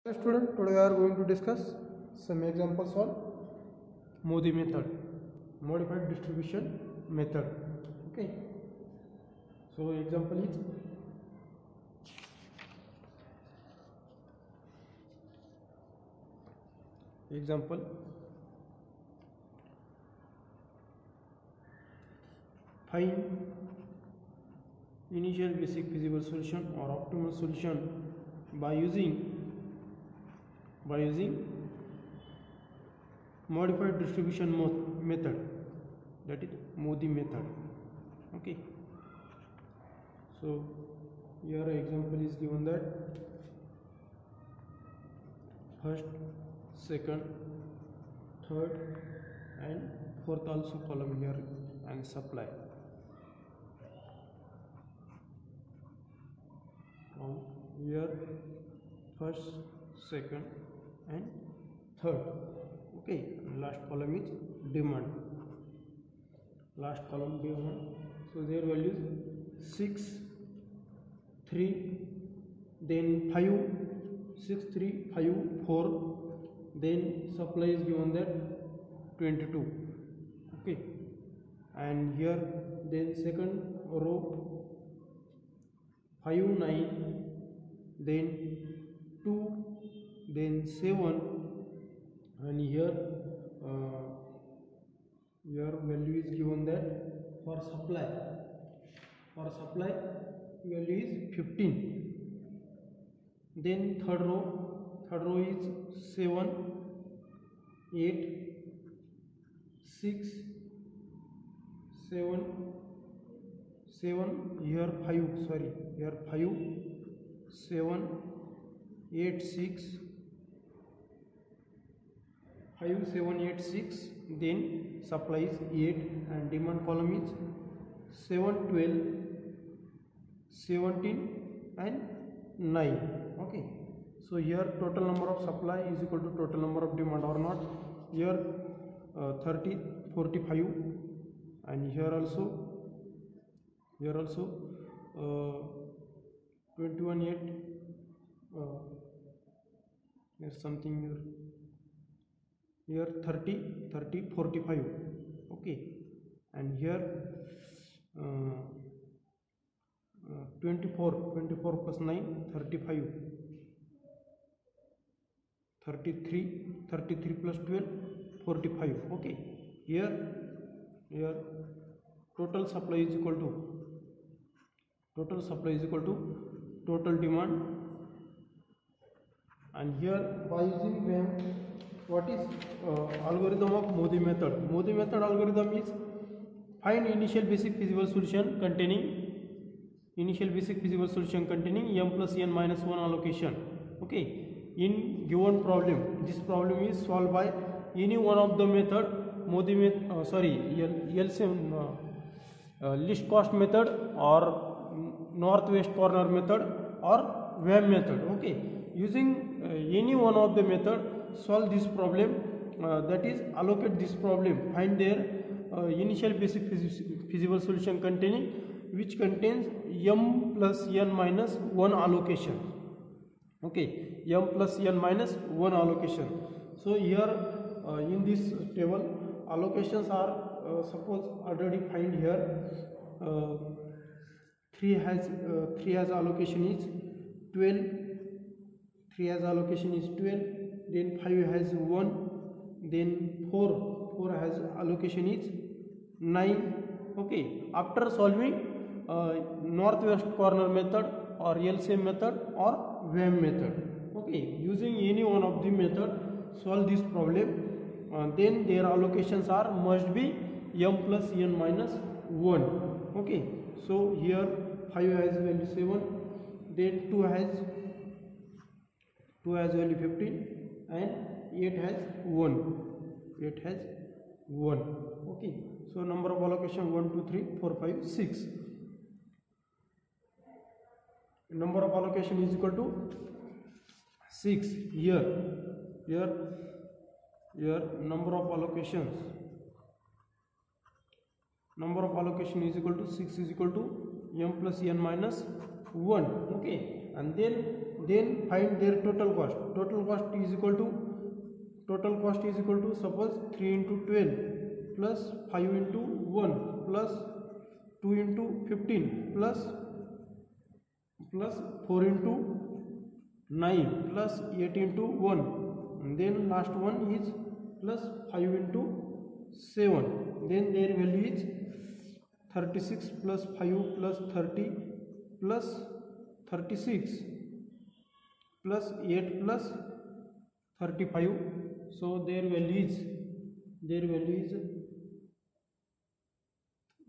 Student, today we are going to discuss some examples on MODI method, modified distribution method. Okay, so example is find initial basic feasible solution or optimal solution by using modified distribution method, that is MODI method. Okay, so here example is given that first, second, third and fourth also column here and supply from here first, second and third. Okay, last column is demand. So their values 6, 3, then 5, 6, 3, 5, 4. Then supply is given that 22. Okay, and here then second row 5, 9, then 2, then 7, and here value is given that for supply value is 15. Then third row is 7, 8, 6, 7, here 5, 7, 8, 6, 5, 7, 8, 6. Then supply is 8 and demand column is 7, 12, 17 and 9. Okay, so here total number of supply is equal to total number of demand or not. Here 30, 45, and here also 21, 8. There's something here 30, 45. Okay, and here 24 plus 9, 35, 33 plus 12, 45. Okay, here total supply is equal to total demand. And here by using what is algorithm of MODI method. MODI method algorithm is find initial basic feasible solution containing m plus n minus 1 allocation. Okay, in given problem, this problem is solved by any one of the method, MODI method, LCM least cost method or northwest corner method or WAM method. Okay, using any one of the method, solve this problem, that is allocate this problem, find their initial basic feasible solution containing which contains m plus n minus 1 allocation. Okay, m plus n minus 1 allocation. So here in this table allocations are suppose already find here 3 has allocation is 12, then 5 has 1, then 4 has allocation is 9. Okay, after solving northwest corner method or LCM method or WAM method. Okay, using any one of the method, solve this problem, then their allocations are must be m plus n minus 1. Okay, so here 5 has value 7, then 2 has value 15 and 8 has 1. Okay, so number of allocation 1, 2, 3, 4, 5, 6. Number of allocation is equal to 6. Here number of allocation is equal to 6 is equal to m plus n minus 1. Okay, and then then find their total cost. Total cost is equal to suppose 3 into 12 plus 5 into 1 plus 2 into 15 plus 4 into 9 plus 8 into 1, and then last one is plus 5 into 7. Then their value is 36 plus 5 plus 30 plus 36 plus 8 plus 35. So their value is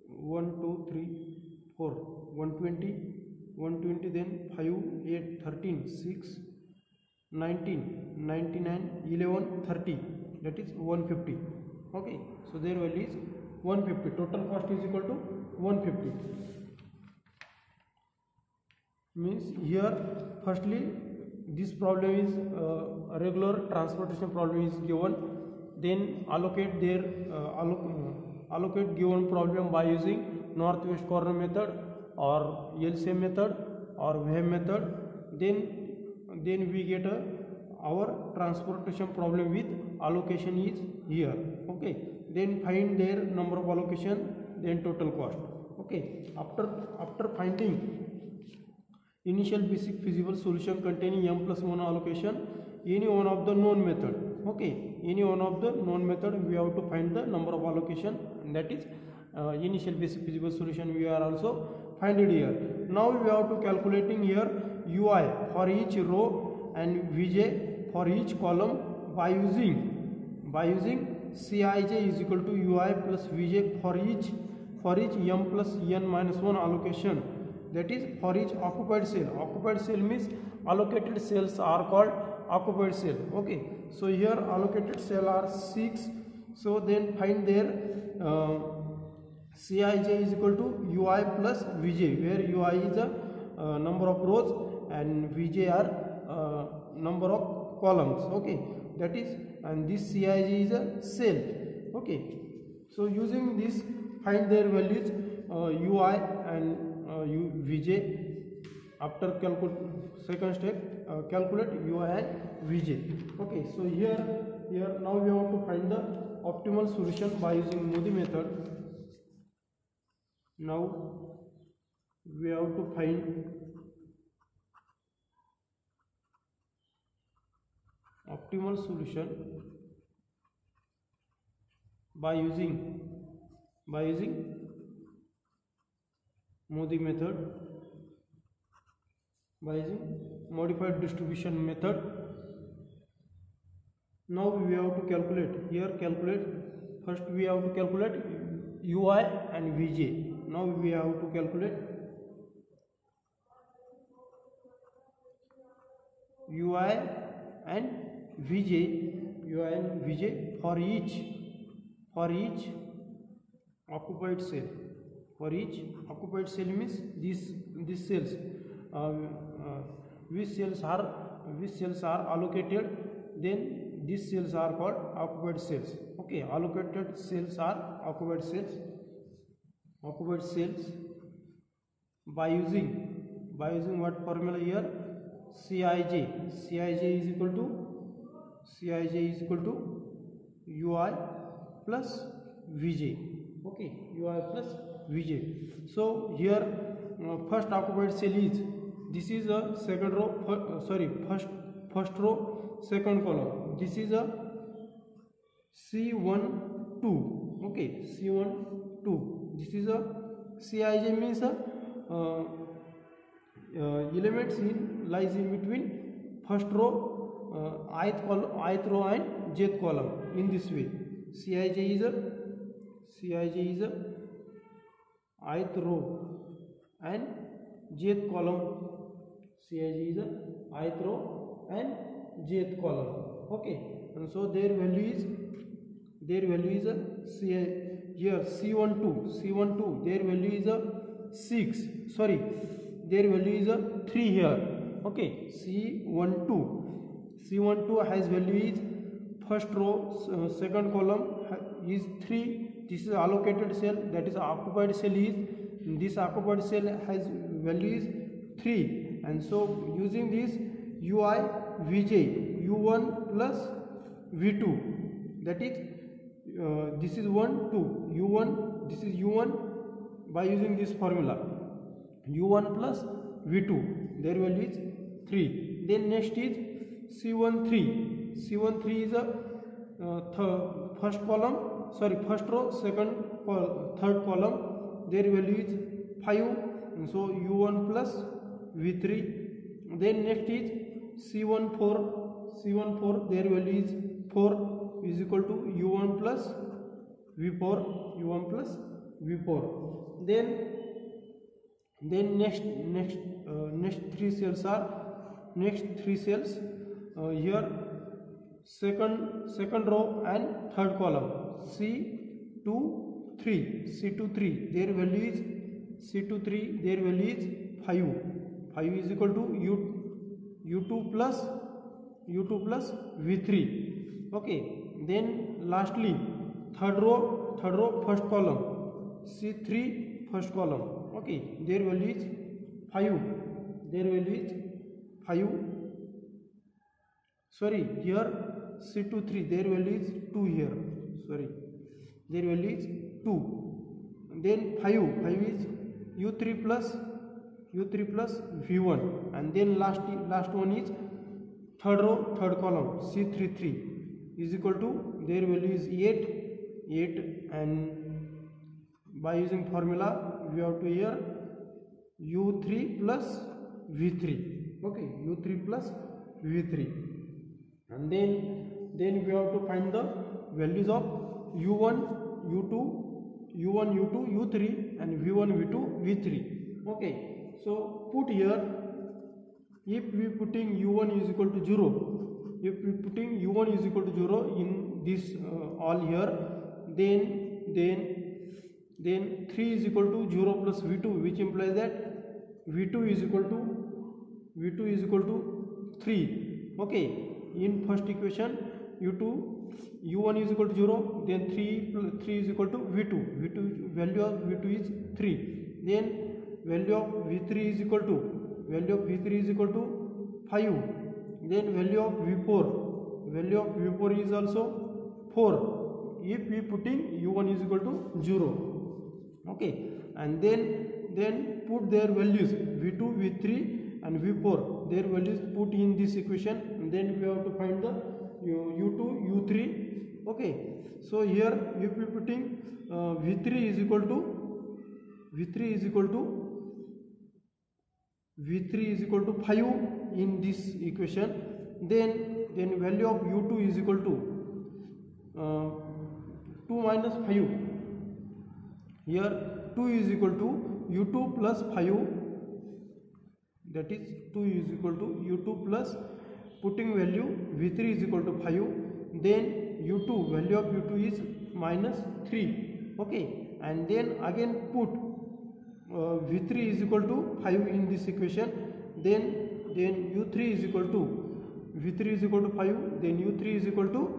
1 2 3 4 120, then 5 8 13 6 19 99 11 30, that is 150. Okay, so their value is 150. Total cost is equal to 150. Means here firstly this problem is a regular transportation problem is given, then allocate given problem by using northwest corner method or LCM method or wave method. Then we get our transportation problem with allocation is here. Okay, then find their number of allocation, then total cost. Okay, after finding initial basic feasible solution containing m+1 allocation, any one of the known method. Okay, any one of the known method we have to find the number of allocation, and that is initial basic feasible solution we are also find it here. Now we have to calculating here ui for each row and vj for each column by using Cij is equal to ui plus vj for each m plus n minus 1 allocation, that is for each occupied cell. Occupied cell means allocated cells are called occupied cell. Okay, so here allocated cell are 6. So then find their Cij is equal to ui plus vj, where ui is the number of rows and vj are number of columns. Okay, that is, and this Cij is a cell. Okay, so using this find their values ui and vj. After second step, calculate ui and vj. Okay, so here now we have to find the optimal solution by using Modi method. Now we have to find optimal solution by using Modi method, by using modified distribution method. Now we have to calculate first we have to calculate ui and vj. Now we have to calculate ui and vj for each occupied cell. For each occupied cell means these cells, which cells are allocated, then these cells are called occupied cells. Okay, allocated cells are occupied cells by using what formula here? Cij is equal to ui plus vj. Okay, ui plus vj. So here first occupied cell is, this is a second row, first row second column, this is a C12. Okay, C12, this is a Cij means elements lies in between first row, ith row and jth column. In this way, Cij is a ith row and jth column. Cij is a ith row and jth column. Okay, and so their value is a here C12 their value is a 6. Sorry, their value is a 3 here. Okay, C12 has value is first row second column is 3. This is allocated cell, that is occupied cell is, this occupied cell has value is 3, and so using this ui vj u1 plus v2, that is this is 1 2 u1, this is u1 by using this formula u1 plus v2, their value is 3. Then next is c13 is a first row, third column, their value is 5, so u1 plus v3. Then next is c14, their value is 4, is equal to u1 plus v4. Then next three cells are here second row and third column c23, their value is 5 is equal to u2 plus v3. Okay, then lastly third row first column c3 first column. Okay, their value is 5, sorry, here c23, their value is 2 here, sorry, their value is 2. Then 5 is u3 plus v1, and then last one is third row third column c33 is equal to, their value is 8, and by using formula we have to here u3 plus v3. Okay, u3 plus v3, and then we have to find the values of u1 u2 u3 and v1 v2 v3. Okay, so put here, if we putting u1 is equal to 0, in this all here, then 3 is equal to 0 plus v2, which implies that v2 is equal to 3. Okay, in first equation u1 is equal to 0, then 3 is equal to v2, value of v2 is 3, then value of v3 is equal to 5, then value of v4 is also 4, if we putting u1 is equal to 0. Okay, and then put their values v2 v3 and v4, their values put in this equation, and then we have to find the u2 u3. Okay, so here if we putting v3 is equal to v3 is equal to 5 in this equation, then value of u2 is equal to 2 minus 5. Here 2 is equal to u2 plus 5, that is 2 is equal to u2 plus, putting value v3 is equal to 5, then u2, value of u2 is minus 3. Okay, and then again put v3 is equal to 5 in this equation, then u3 is equal to v3 is equal to 5, then u3 is equal to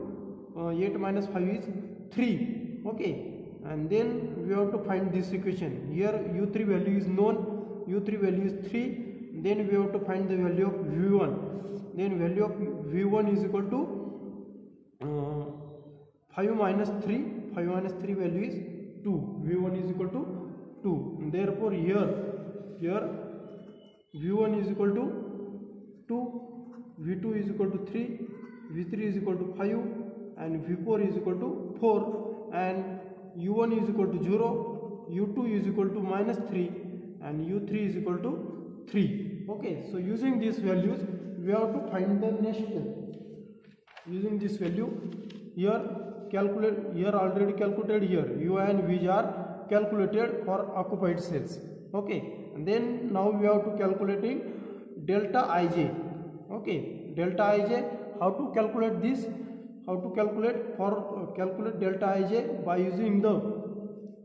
8 minus 5 is 3. Okay, and then we have to find this equation. Here u3 value is known, u3 value is 3, then we have to find the value of v1, then value of v1 is equal to 5 minus 3 value is 2, v1 is equal to 2. Therefore here v1 is equal to 2, v2 is equal to 3, v3 is equal to 5, and v4 is equal to 4, and u1 is equal to 0, u2 is equal to minus 3, and u3 is equal to 3. Okay, so using these values we have to find the next step. Using this value here, calculate, here already calculated, here ui and vj are calculated for occupied cells. Okay, and then now we have to calculating delta ij. Okay, delta ij, how to calculate this? How to calculate delta ij by using the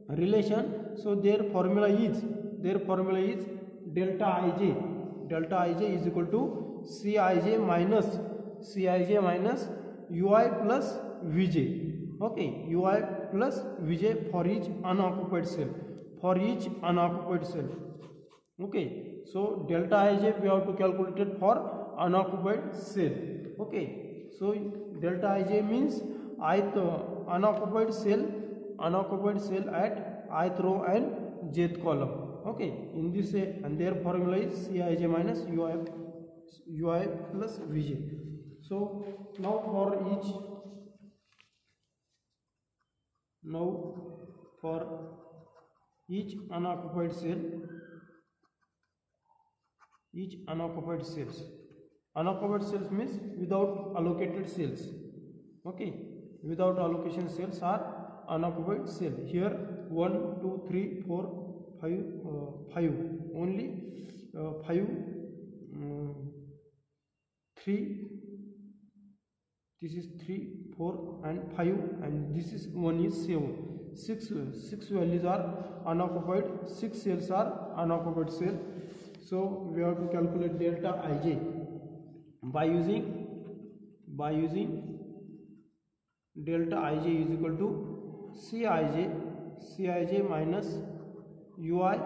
relation. So their formula is delta ij. Delta ij is equal to cij minus ui plus vj. Okay, ui plus vj for each unoccupied cell. Okay, so delta ij we have to calculate it for unoccupied cell. Okay, so delta ij means ith unoccupied cell at ith row and jth column. Okay, in this and their formula is Cij minus ui plus vj. So now for each unoccupied cells, unoccupied cells means without allocated cells. Okay, without allocation cells are unoccupied cell. Here 1 2 3 4 5 only 5 3, this is 3 4 and 5, and this is 1 is 7. 6 values are unoccupied, 6 cells are unoccupied cell. So we have to calculate delta ij by using delta ij is equal to Cij minus ui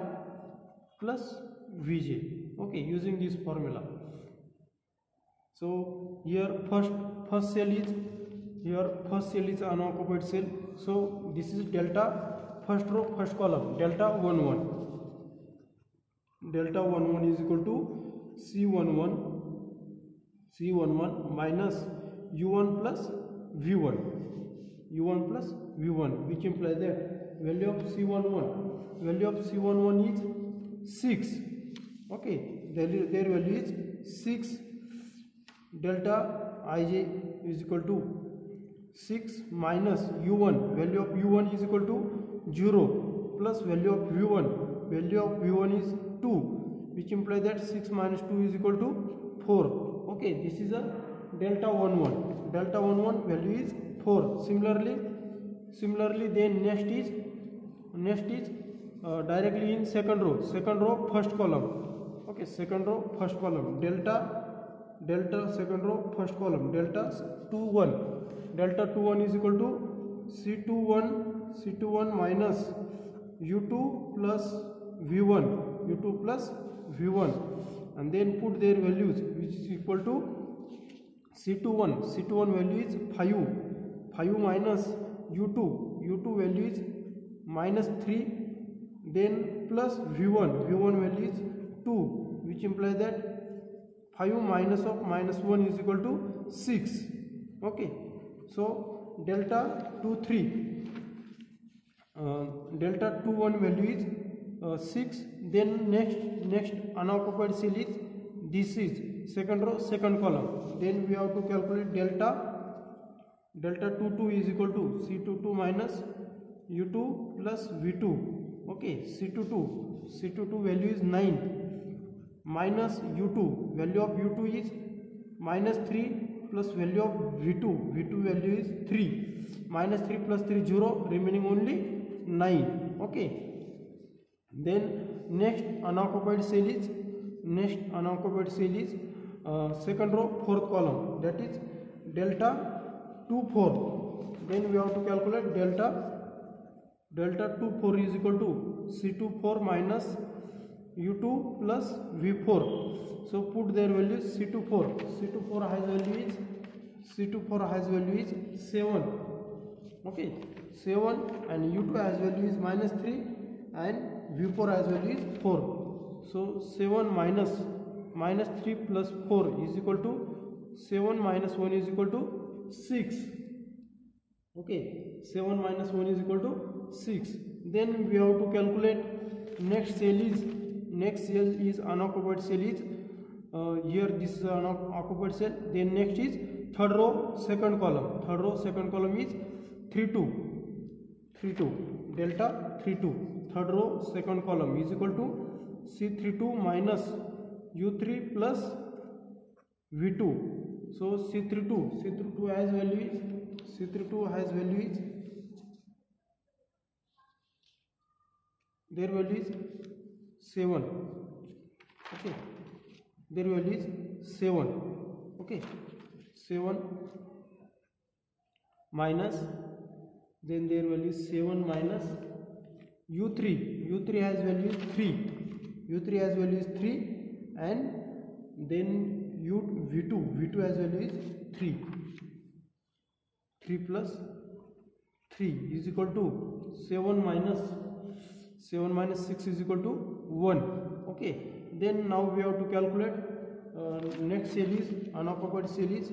plus vj. Okay, using this formula. So here first cell is unoccupied cell. So this is delta first row first column delta 1 1 is equal to C11 minus U1 plus V1, which implies that value of C11 is 6. Okay, their value is 6. Delta ij is equal to 6 minus U1, value of U1 is equal to 0 plus value of V1 is 2, which implies that 6 minus 2 is equal to 4. Okay, this is a delta 11 value is 4. Similarly then next is directly in second row first column. Okay, second row first column delta second row first column delta 21 is equal to C21 minus U2 plus V1 and then put their values, which is equal to C21 value is 5 minus U2 value is minus 3, then plus V1 value is 2, which implies that 5 minus of minus 1 is equal to 6. Okay, so delta 21 value is 6. Then next unoccupied cell is this is second row second column. Then we have to calculate delta 22 is equal to C22 minus U2 plus V2. Okay, C22 value is 9 minus U2, value of U2 is minus 3 plus value of V2 value is 3, minus 3 plus 3 0, remaining only 9. Okay, then next unoccupied cell is second row fourth column, that is delta 24. Then we have to calculate delta 24 is equal to C24 minus U2 plus V4. So put their values. C24 has value is 7. Okay, 7, and U2 has value is minus 3 and V4 has value is 4. So 7 minus 3 plus 4 is equal to 7 minus 1 is equal to 6. Okay, 7 minus 1 is equal to 6. Then we have to calculate next cell is unoccupied cell is here this is unoccupied cell. Then next is third row second column is 32 delta 32. Third row second column is equal to C32 minus U3 plus V2. So C32 has value is their value is 7. Okay, their value is 7. Okay, 7 minus, then their value is 7 minus U3 has value is 3, and then V2 as value is 3. 3 plus 3 is equal to 7 minus 6 is equal to 1. Okay, then now we have to calculate next cell is unoccupied cell is,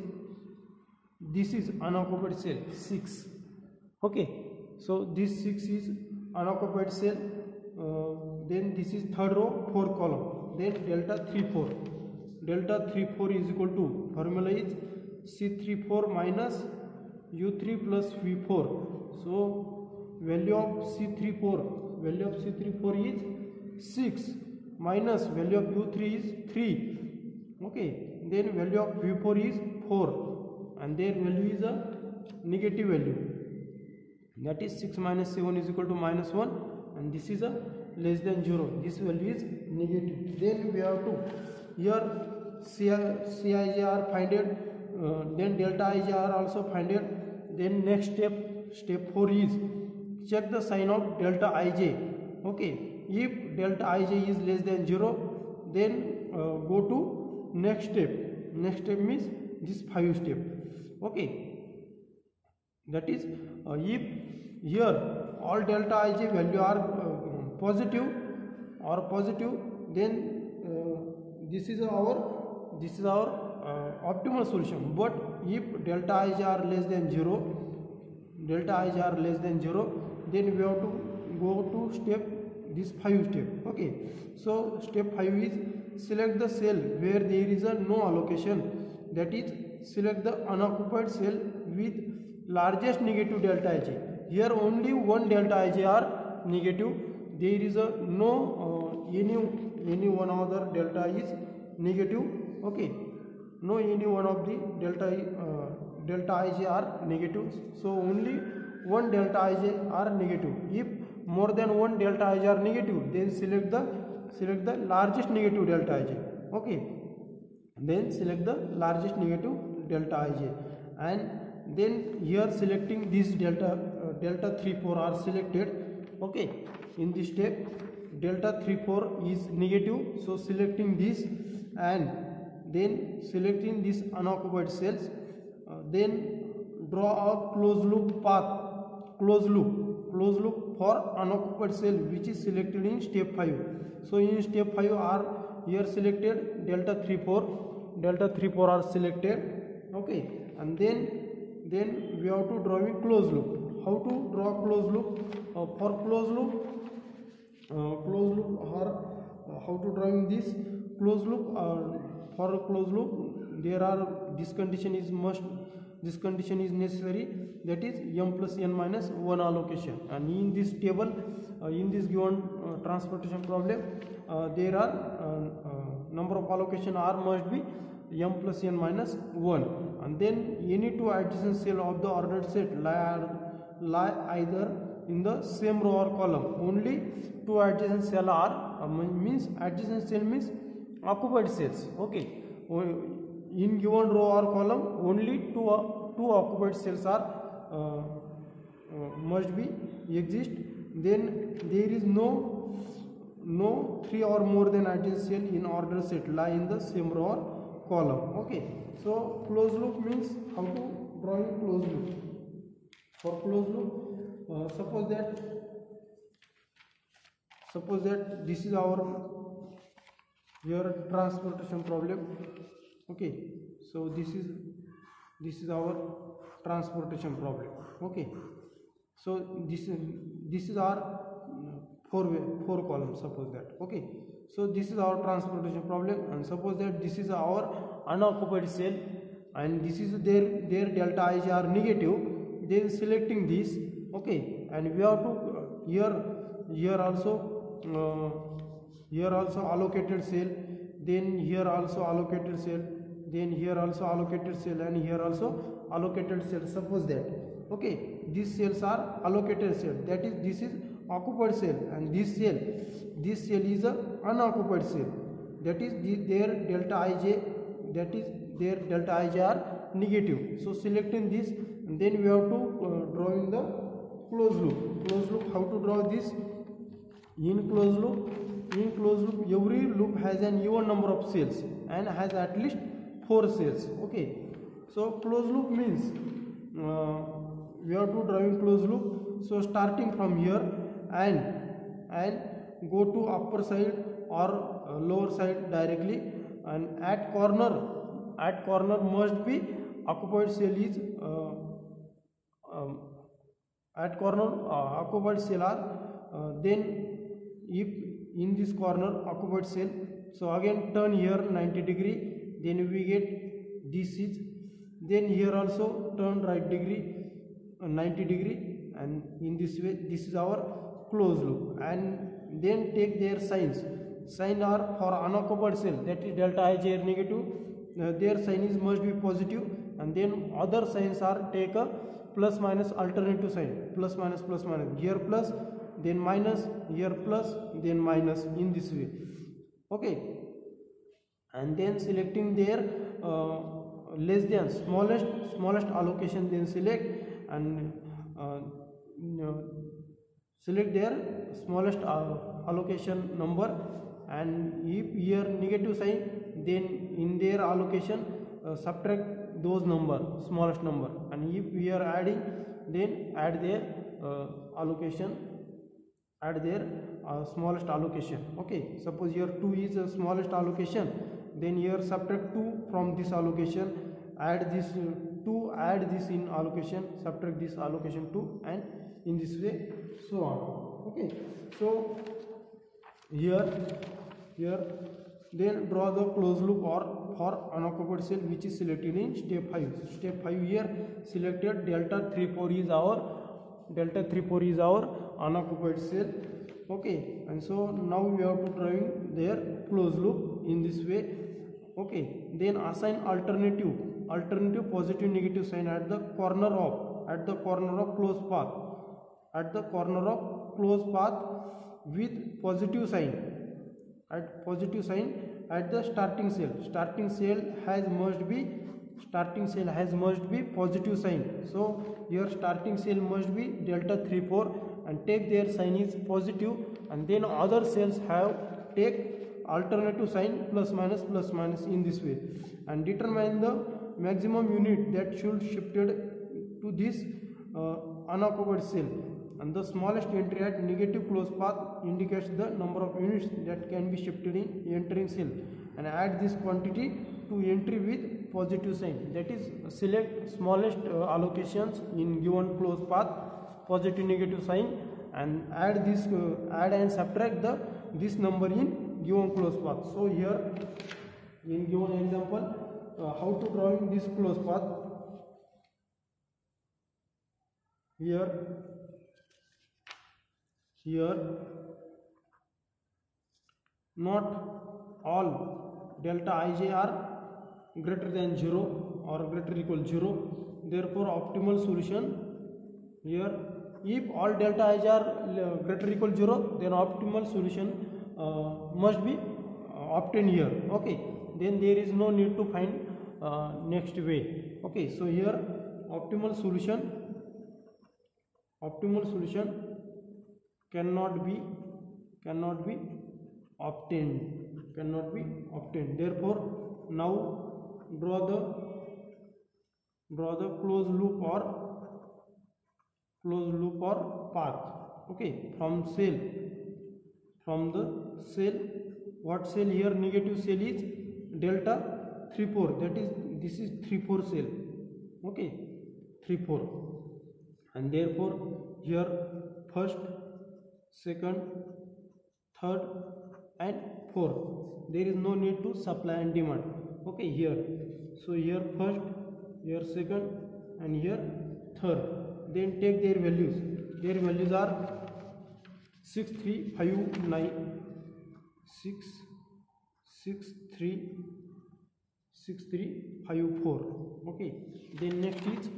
this is unoccupied cell 6. Okay, so this 6 is unoccupied cell, then this is third row, fourth column, then delta 3 4 is equal to, formula is C34 minus U3 plus V4. So value of C34 is 6 minus value of U3 is 3. Okay, then value of V4 is 4, and their value is a negative value, that is 6 minus 7 is equal to minus 1, and this is a less than 0, this value is negative. Then we have to here CIJR find it, then delta IJR also find it. Then next step 4 is check the sign of delta IJ. Okay, if delta IJ is less than 0, then go to next step means this 5 step. Okay, that is if here all delta IJ value are positive, then this is our optimal solution. But if delta IJ are less than 0, then we have to go to this 5 step. Okay, so step 5 is select the cell where there is a no allocation, that is select the unoccupied cell with largest negative delta IJ. Here only one delta IJ are negative, there is a no any one other delta is negative. Okay, no any one of the delta IJ are negative, so only one delta IJ are negative. If more than one delta IJ are negative, then select the largest negative delta IJ. Okay, then select the largest negative delta IJ, and then here selecting this delta 3 4 are selected. Okay, in this step delta 3 4 is negative, so selecting this and then selecting this unoccupied cells, then draw a closed loop path, closed loop for unoccupied cell which is selected in step 5. So in step 5 are here selected delta 3 4 are selected. Okay, and then we have to draw a closed loop. How to draw closed loop? For closed loop or how to drawing this closed loop? For closed loop there are this condition is necessary, that is m plus n minus 1 allocation. And in this table, in this given transportation problem, there are number of allocation r must be m plus n minus 1, and then any two adjacent cell of the ordered set lie either in the same row or column. Only two adjacent cell are means adjacent cell means occupied cells. Okay, in given row or column only two occupied cells are must be exist. Then there is no 3 or more than adjacent cell in order set lie in the same row or column. Okay, so closed loop means how to draw a closed loop. For closed loop, suppose that this is our here transportation problem. Okay, so this is our transportation problem. Okay, so this is our four columns, suppose that. Okay, so this is our transportation problem, and suppose that this is our unoccupied cell and this is their delta IJ are negative, then selecting this. Okay, and we have to here also allocated cell, then here also allocated cell, then here also allocated cell, and here also allocated cell. Suppose that, okay, these cells are allocated cell, that is this is occupied cell, and this cell is a unoccupied cell, that is their delta IJ are negative. So selecting this, and then we have to drawing the closed loop. How to draw this? In closed loop every loop has an even number of cells and has at least 4 cells. Okay, so closed loop means we have to drawing closed loop. So starting from here and go to upper side or lower side directly, and at corner must be occupied cell is um, at corner occupied cell are then if in this corner occupied cell, so again turn here 90 degree, then we get this is, then here also turn right degree 90 degree, and in this way this is our closed loop. And then take their sign are for unoccupied cell, that is delta ij are negative, their sign is must be positive, and then other signs are take a plus minus alternative sign, plus minus, here plus then minus, here plus then minus, in this way. Okay, and then selecting their less than smallest allocation, then select and select their smallest allocation number, and if here negative sign, then in their allocation subtract those number, smallest number, and if we are adding, then add their allocation, add their smallest allocation. Okay, suppose here 2 is the smallest allocation, then here subtract 2 from this allocation, add this 2, add this in allocation, subtract this allocation 2, and in this way so on. Okay, so here then draw the closed loop or for unoccupied cell which is selected in step 5. Step 5 here selected delta 34 is our unoccupied cell. Okay, and so now we have to drawing their closed loop in this way. Okay, then assign alternative positive negative sign at the corner of closed path, with positive sign at the starting cell has must be positive sign. So your starting cell must be delta 34 and take their sign is positive, and then other cells have take alternative sign plus minus in this way, and determine the maximum unit that should shifted to this unoccupied cell, and the smallest entry at negative closed path indicates the number of units that can be shifted in entering cell, and add this quantity to entry with positive sign, that is select smallest allocations in given closed path, positive negative sign, and add this add and subtract this number in given closed path. So here in given example how to drawing this closed path, here not all delta ij are greater than 0 or greater equal 0, therefore optimal solution here, if all delta ij are greater equal 0, then optimal solution must be obtained here. Okay, then there is no need to find next way. Okay, so here optimal solution cannot be obtained, therefore now draw the closed loop or path. Okay, from the cell, what cell here negative cell is delta 34, that is this is 34 cell. Okay, 34, and therefore here first, second, third and fourth, there is no need to supply and demand. Okay, here, so here first, here second, and here third, then take their values are 6359 6354. Okay, then next is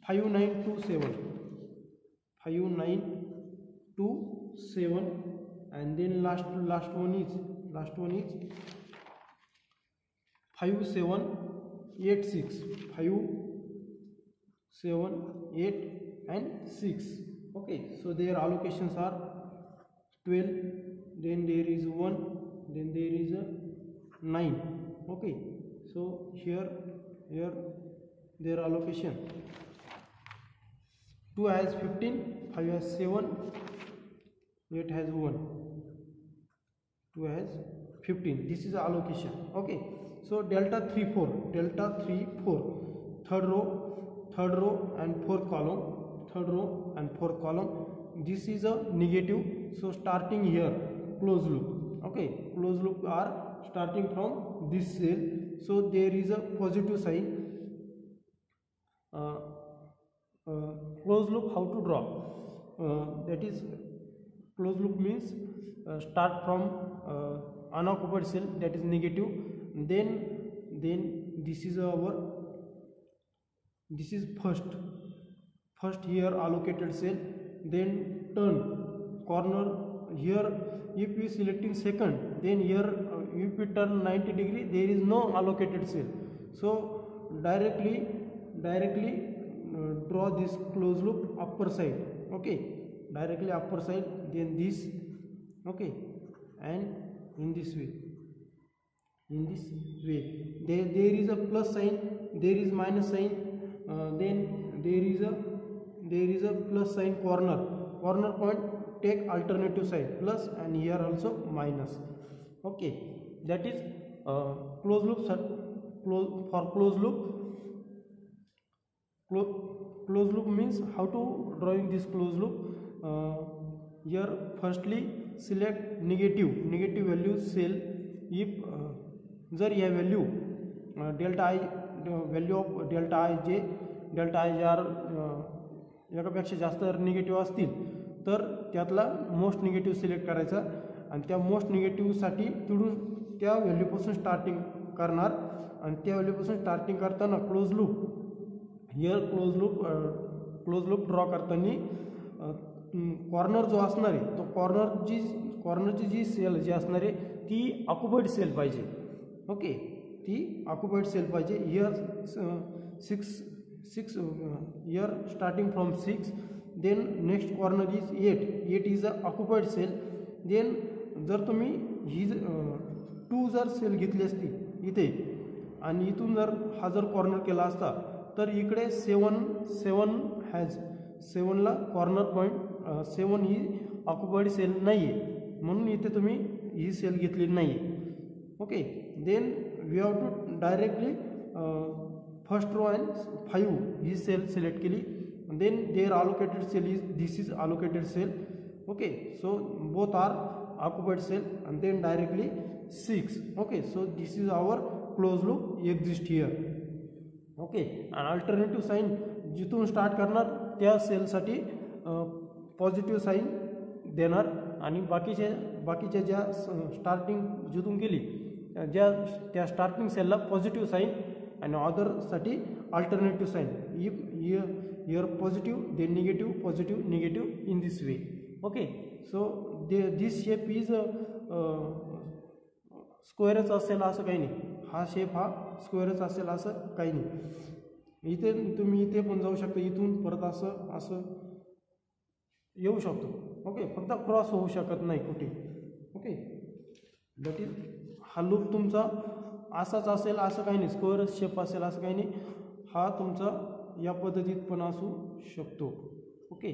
5927, and then last one is 5786, 578 and 6. Okay, so their allocations are 12, then there is 1, then there is a 9. Okay, so So here their allocation: 2 has 15, 5 has 7, 8 has 1, 2 has 15. This is allocation. Okay, so delta 3 4, third row and fourth column, this is a negative. So starting here, closed loop. Okay, closed loop are starting from this cell, so there is a positive sign. Closed loop, how to draw? That is, closed loop means start from unoccupied cell, that is negative, then this is first here allocated cell, then turn corner here. If we selecting second, then here if we turn 90 degree, there is no allocated cell. So directly draw this closed loop upper side. Okay, directly upper side, then this. Okay, and in this way, there is a plus sign, there is minus sign, then there is a plus sign. Corner point, take alternative side, plus, and here also minus. Okay, that is closed loop. For closed loop means how to drawing this closed loop. Here firstly select negative value cell. If जर या value value of delta I J are एकापेक्षा जास्त negative असतील तर त्यातला most negative select करायचा आणि त्या मोस्ट निगेटिव्हसाठी तिकडून त्या व्हॅल्यूपासून स्टार्टिंग करणार आणि त्या व्हॅल्यूपासून स्टार्टिंग करताना close loop here close loop draw करताना कॉर्नर जो असणार आहे तो कॉर्नरची जी सेल जी असणार आहे ती ऑक्युपाइड सेल पाहिजे. ओके, ती ऑक्युपाइड सेल पाहिजे. Here 6 here starting from 6, then next corner is 8 is a occupied cell. देन जर तुम्ही ही 2 जर सेल घेतली असती इथे आणि इथून जर हा जर कॉर्नर केला असता तर इकडे 7ला कॉर्नर पॉईंट 7 ही ऑक्युपाइड सेल नाही आहे म्हणून इथे तुम्ही ही सेल घेतलेली नाही आहे. Okay, then we have to directly first row and 5 ही सेल सिलेक्ट केली. Then their allocated cell is this is allocated cell. Okay, so both are occupied cell and then directly 6. Okay, so this is our closed loop exist here. Okay, and alternative sign जिथून start करणार त्या सेलसाठी positive sign देणार आणि बाकीच्या ज्या starting जिथून केली त्या स्टार्टिंग सेलला पॉझिटिव्ह साईन आणि अदरसाठी alternative sign. If here positive then negative positive negative in this way. Okay, so this shape is स्क्वेअरच असेल असं काही नाही. हा शेप हा स्क्वेअरच असेल असं काही नाही. इथे तुम्ही इथे पण जाऊ शकता, इथून परत असं येऊ शकतो. ओके, फक्त क्रॉस होऊ शकत नाही कुठे. ओके, दॅट इज हा लूप तुमचा असाच असेल असं काही नाही, स्क्वेअरच शेप असेल असं काही नाही. हा तुमचा या पद्धतीत पण असू शकतो. ओके,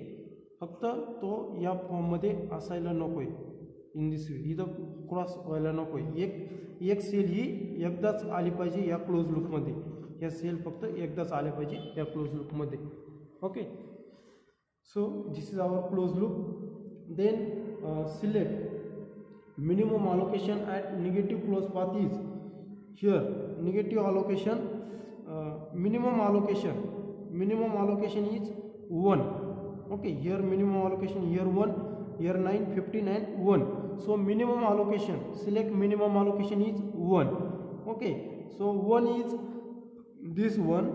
फक्त तो या फॉर्ममध्ये असायला नको आहे. इन दिस वे इथं क्रॉस व्हायला नको आहे. एक सेल ही एकदाच आली पाहिजे या क्लोज लूपमध्ये. या सेल फक्त एकदाच आल्या पाहिजे या क्लोज लूपमध्ये. Okay, so this is our close loop. Then select minimum allocation at negative close path is here. Negative allocation, minimum allocation is 1. Okay, here minimum allocation, here 1, here 9, 15 and 1. So minimum allocation, select minimum allocation is 1. Okay, so 1 is this one.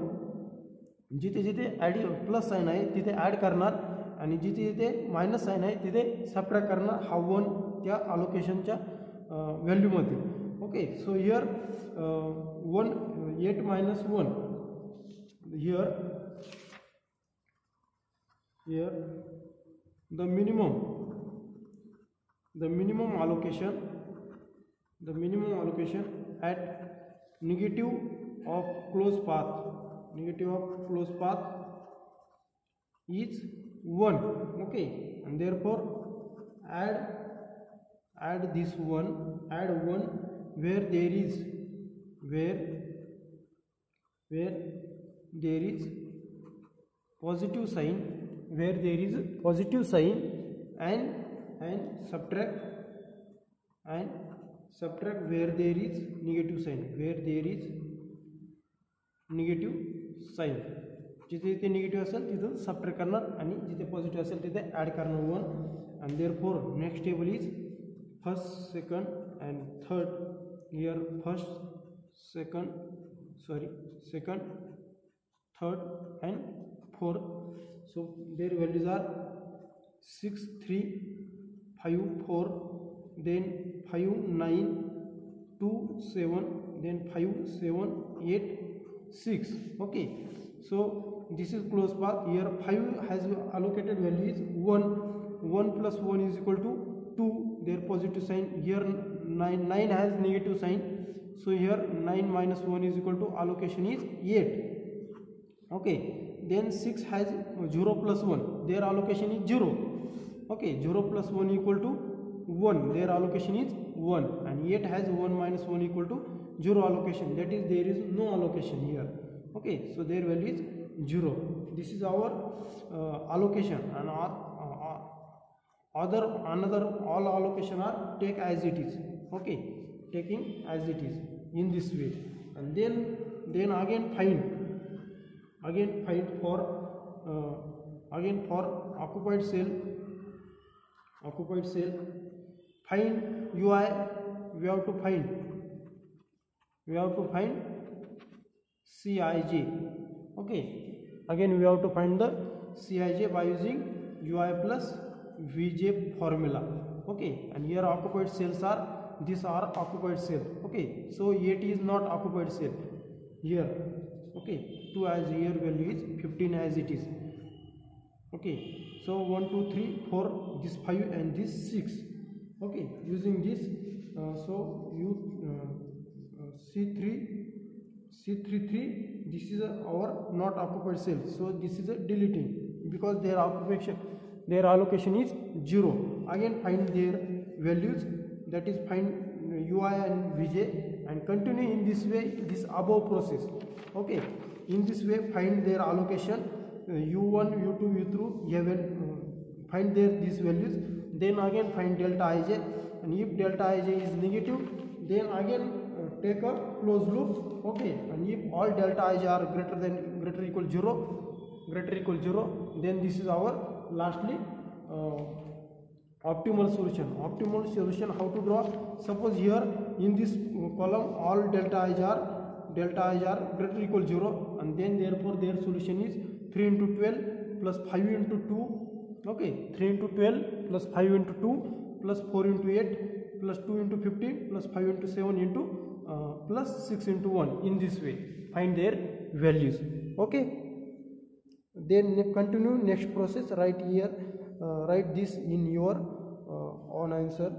जिथे add plus sign आहे तिथे add करणार आणि जिथे minus sign आहे तिथे subtract करणार हा 1 त्या अलोकेशनच्या व्हॅल्यूमध्ये. Okay, so here 1 8 minus 1 here the minimum allocation at negative of closed path, negative of closed path is 1. Okay, and therefore add this one, add 1 where there is positive sign, where there is positive sign, and subtract where there is negative sign, जिथे जिथे negative असेल तिथं subtract करणार आणि जिथे positive असेल तिथे add करणार 1. and therefore next table is first, second and third. Here first, second, third and fourth. So their values are 6, 3, 5, 4, then 5, 9, 2, 7, then 5, 7, 8, 6. Okay, so this is closed path. Here 5 has allocated value is 1. 1 plus 1 is equal to 2, their positive sign. Here 9 has negative sign, so here 9 minus 1 is equal to allocation is 8. Okay, then 6 has 0 plus 1, their allocation is 0. Okay, 0 plus 1 equal to 1, their allocation is 1. and 8 has 1 minus 1 equal to 0 allocation, that is there is no allocation here. Okay, so their value is 0. This is our allocation. And another all allocation are take as it is. Okay, taking as it is in this way. And then again find for occupied cell, find UI. We have to find Cij. Okay, again we have to find the Cij by using UI plus Vj formula. Okay, and here occupied cells are, these are occupied cell. Okay, so 8 is not occupied cell here. Okay, 2 as here value is 15 as it is. Okay, so 1 2 3 4, this 5 and this 6. Okay, using this so you C33, this is our not occupied cell, so this is a deleting because their allocation is 0. Again find their values, that is find UI and Vj, and continue in this way, this above process. Okay, in this way find their allocation, U1, U2, U3, find their these values. Then again find delta Ij, and if delta Ij is negative, then again take a closed loop. Okay, and if all delta Ij are greater equal 0, then this is our lastly optimal solution. How to draw? Suppose here in this column all delta Ij are greater equal 0, and then therefore their solution is 3 into 12 plus 5 into 2. Okay, 3 into 12 plus 5 into 2 plus 4 into 8 plus 2 into 15 plus 5 into 7 into plus 6 into 1. In this way find their values. Okay, then continue next process. Write here, write this in your own answer.